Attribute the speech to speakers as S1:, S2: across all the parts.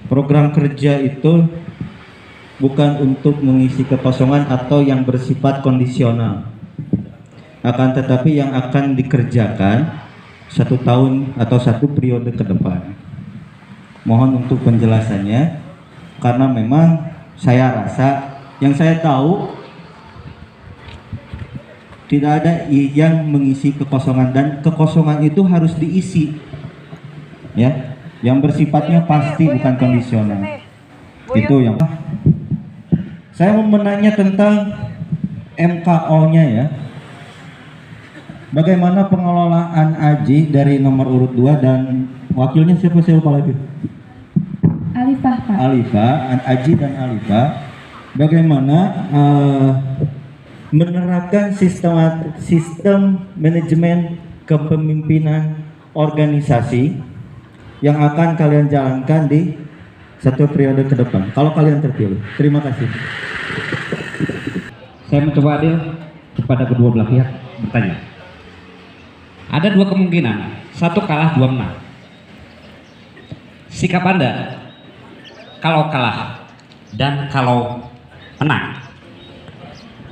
S1: program kerja itu bukan untuk mengisi kekosongan atau yang bersifat kondisional, akan tetapi yang akan dikerjakan 1 tahun atau 1 periode ke depan. Mohon untuk penjelasannya, karena memang saya rasa, yang saya tahu tidak ada yang mengisi kekosongan, dan kekosongan itu harus diisi, ya, yang bersifatnya pasti, bukan kondisional. Itu yang saya mau menanya tentang MKO-nya, ya. Bagaimana pengelolaan Aji dari nomor urut 2 dan wakilnya siapa lagi?
S2: Alifah, Pak.
S1: Alifah, Aji dan Alifah. Bagaimana menerapkan sistem manajemen kepemimpinan organisasi yang akan kalian jalankan di 1 periode ke depan kalau kalian terpilih. Terima kasih.
S3: Saya mencoba adil kepada kedua belah pihak bertanya. Ada 2 kemungkinan, 1 kalah 2 menang. Sikap Anda kalau kalah dan kalau menang,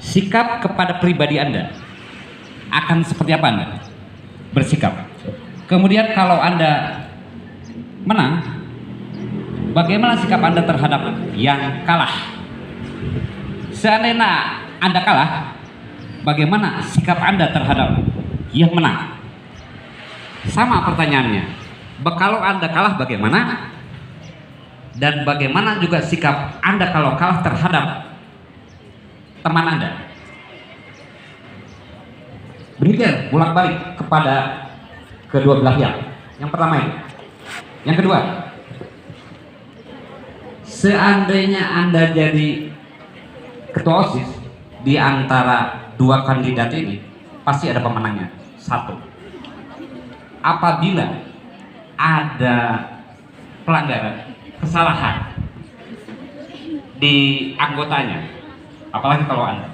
S3: sikap kepada pribadi Anda akan seperti apa Anda bersikap? Kemudian kalau Anda menang, bagaimana sikap Anda terhadap yang kalah? Seandainya Anda kalah, bagaimana sikap Anda terhadap yang menang? Sama pertanyaannya. Kalau Anda kalah bagaimana? Dan bagaimana juga sikap Anda kalau kalah terhadap teman Anda? Berpikir bolak-balik kepada kedua belah pihak. Yang pertama ini. Yang kedua, seandainya Anda jadi ketua OSIS di antara 2 kandidat ini, pasti ada pemenangnya. 1, apabila ada pelanggaran, kesalahan di anggotanya, apalagi kalau Anda,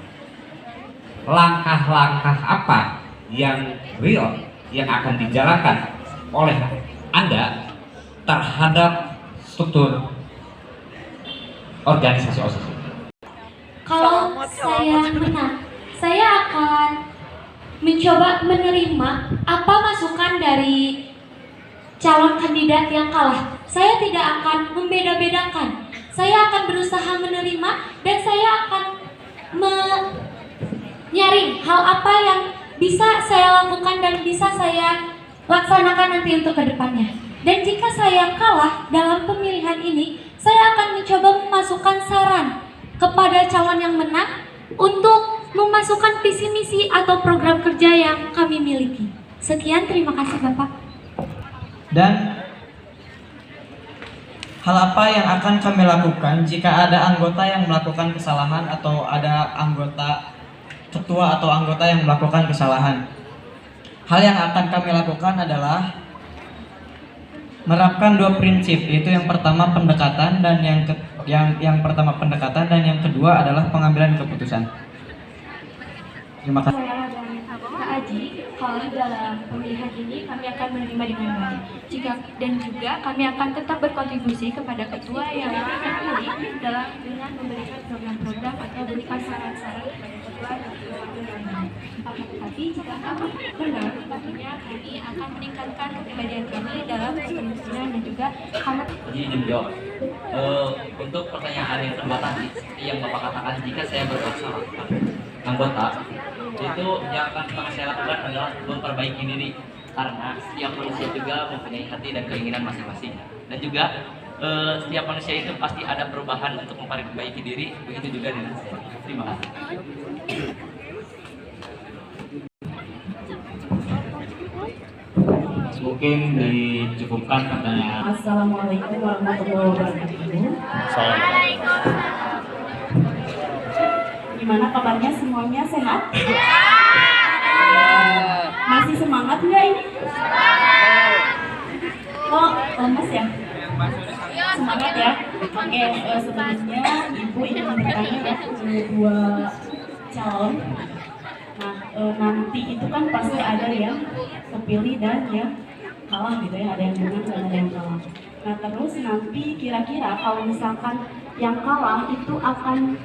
S3: langkah-langkah apa yang real yang akan dijalankan oleh Anda terhadap struktur organisasi OSIS?
S2: Kalau saya menang, saya akan mencoba menerima apa masukan dari calon kandidat yang kalah. Saya tidak akan membeda-bedakan. Saya akan berusaha menerima dan saya akan menyaring hal apa yang bisa saya lakukan dan bisa saya laksanakan nanti untuk kedepannya. Dan jika saya kalah dalam pemilihan ini, saya akan mencoba memasukkan saran kepada calon yang menang untuk memasukkan visi misi atau program kerja yang kami miliki. Sekian, terima kasih Bapak.
S4: Dan hal apa yang akan kami lakukan jika ada anggota yang melakukan kesalahan atau ada anggota ketua atau anggota yang melakukan kesalahan? Hal yang akan kami lakukan adalah menerapkan 2 prinsip, yaitu yang pertama pendekatan dan yang pertama pendekatan dan yang kedua adalah pengambilan keputusan. Terima kasih.
S2: Saya dan Kak Aji, kalau dalam pemilihan ini kami akan menerima dengan baik. Dan juga kami akan tetap berkontribusi kepada ketua yang terpilih dengan memberikan program-program atau memberikan saran-saran kepada ketua yang baik. Tetapi jika kami benar, tentunya kami akan meningkatkan kepribadian kami dalam kepemimpinan dan juga karena
S5: izin jawab. Untuk pertanyaan yang kedua tadi, seperti yang Bapak katakan, jika saya berbuat salah anggota, itu yang akan saya lakukan adalah memperbaiki diri, karena setiap manusia juga mempunyai hati dan keinginan masing-masing, dan juga setiap manusia itu pasti ada perubahan untuk memperbaiki diri, begitu juga dengan saya. Terima kasih.
S3: Mungkin dicukupkan pertanyaan.
S6: Assalamualaikum warahmatullahi wabarakatuh. Gimana kabarnya semuanya, sehat? Masih semangat nggak ini? Oh, lemes ya? Semangat ya? Oke, sebelumnya Ibu ingin bertanya ya ke 2 calon. Nah, nanti itu kan pasti ada yang terpilih dan yang kalah gitu ya, ada yang menang dan ada yang kalah. Nah terus nanti kira-kira kalau misalkan yang kalah itu akan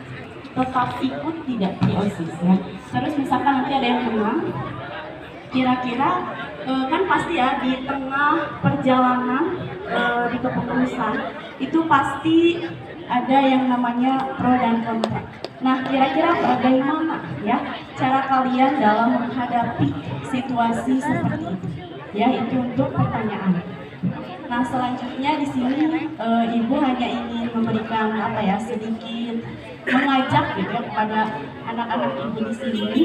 S6: tetap ikut tidak di OSIS ya. Terus misalkan nanti ada yang menang, kira-kira kan pasti ya di tengah perjalanan di kepengurusan itu pasti ada yang namanya pro dan kontra. Nah kira-kira bagaimana ya cara kalian dalam menghadapi situasi seperti itu? Ya itu untuk pertanyaan. Nah selanjutnya di sini ibu hanya ingin memberikan apa ya sedikit mengajak gitu ya kepada anak-anak ibu di sini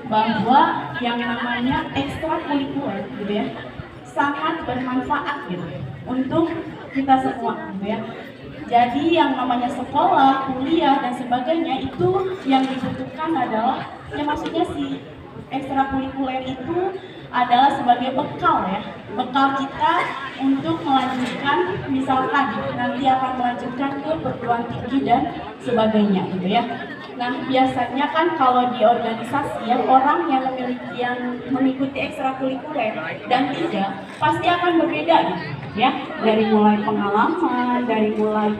S6: bahwa yang namanya ekstrakurikuler gitu ya sangat bermanfaat gitu untuk kita semua gitu ya. Jadi yang namanya sekolah, kuliah dan sebagainya itu yang dibutuhkan adalah ya maksudnya si ekstrakurikuler itu adalah sebagai bekal ya, bekal kita untuk melanjutkan misalkan nanti akan melanjutkan ke perguruan tinggi dan sebagainya gitu ya. Nah biasanya kan kalau di organisasi ya orang yang mengikuti ekstrakurikuler dan tidak pasti akan berbeda gitu ya, dari mulai pengalaman, dari mulai